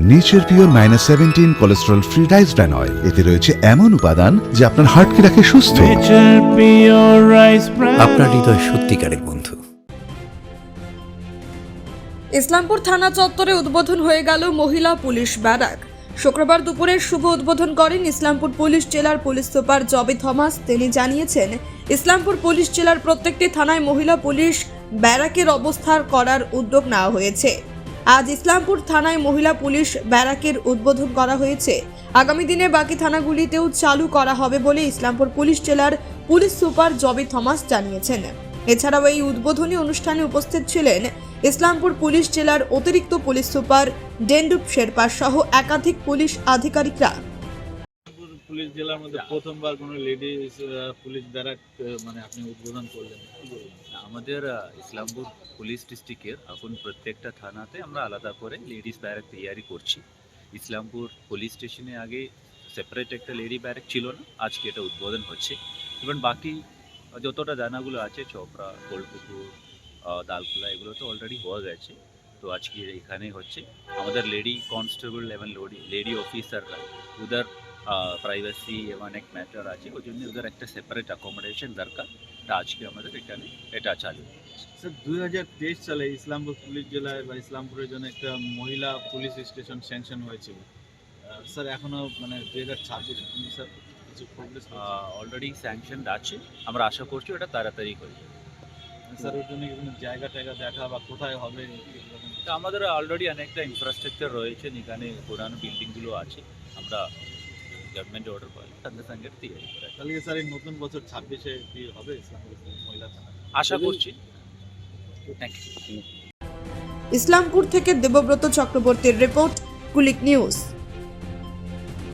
Nature pure -17 cholesterol free rice bran oil. এতে রয়েছে এমন উপাদান যা আপনার হার্টকে রাখে সুস্থ। আপনার হৃদয় সত্যিকারের বন্ধু। ইসলামপুর থানা চত্বরে উদ্বোধন হয়ে গেল মহিলা পুলিশ ব্যারাক। শুক্রবার দুপুরে শুভ উদ্বোধন করেন ইসলামপুর পুলিশ জেলার পুলিশ সুপার জবি থমাস। তিনি জানিয়েছেন, ইসলামপুর পুলিশ জেলার প্রত্যেকটি থানায় মহিলা পুলিশ ব্যারাকের অবস্থান করার উদ্যোগ নেওয়া হয়েছে। আজ ইসলামপুর থানায় মহিলা পুলিশ ব্যারাকের উদ্বোধন করা হয়েছে। আগামী দিনে বাকি থানাগুলিতেও চালু করা হবে বলে ইসলামপুর পুলিশ জেলার পুলিশ সুপার জবি থমাস জানিয়েছেন। এছাড়াও এই উদ্বোধনী অনুষ্ঠানে উপস্থিত ছিলেন ইসলামপুর পুলিশ জেলার অতিরিক্ত পুলিশ সুপার ডেন্ডুপ শেরপা সহ একাধিক পুলিশ আধিকারিকরা। পুলিশ জেলার মধ্যে প্রথমবার কোনো লেডিস পুলিশ ব্যারাক আপনি উদ্বোধন করলেন, কি বলবেন? আমাদের ইসলামপুর পুলিশ ডিস্ট্রিক্টের এখন প্রত্যেকটা থানাতে আমরা আলাদা করে লেডিস ব্যারাক তৈরি করছি। ইসলামপুর পুলিশ স্টেশনে আগে সেপারেট একটা লেডি ব্যারাক ছিল না, আজকে এটা উদ্বোধন হচ্ছে। এবং বাকি যতটা জানাগুলো আছে চোপড়া, গোলপুকুর, দালকুলা, এগুলো তো অলরেডি হয়ে গেছে। তো আজকে এখানে হচ্ছে আমাদের লেডি কনস্টেবল এবং লেডি অফিসাররা উদার প্রাইভেসি এমন এক ম্যাটার আছে, ওই জন্য ওদের একটা সেপারেট অ্যাকোমোডেশন দরকার। তা আজকে আমাদের এখানে এটা চালু। স্যার 2023 সালে ইসলামপুর পুলিশ জেলায় বা ইসলামপুরের জন্য একটা মহিলা পুলিশ স্টেশন স্যাংশন হয়েছিল। স্যার এখনও 2026 স্যার কিছু প্রোগ্রেস অলরেডি স্যাংশন আছে, আমরা আশা করছি ওটা তাড়াতাড়ি হয়ে যাবে। স্যার ওর জন্য কোনো জায়গা টায়গা দেখা বা কোথায় হবে? তা আমাদের অলরেডি অনেকটা ইনফ্রাস্ট্রাকচার রয়েছে, এখানে পুরানো বিল্ডিংগুলো আছে। আমরা গভর্নমেন্ট অর্ডার পাই সঙ্গে সঙ্গে তৈরি করে। তাহলে কি স্যার এই নতুন বছর 26-এ কি হবে ইসলামপুর মহিলা থানা? আশা করছি। Thank you. ইসলামপুর থেকে দেবব্রত চক্রবর্তীর রিপোর্ট, কুলিক নিউজ।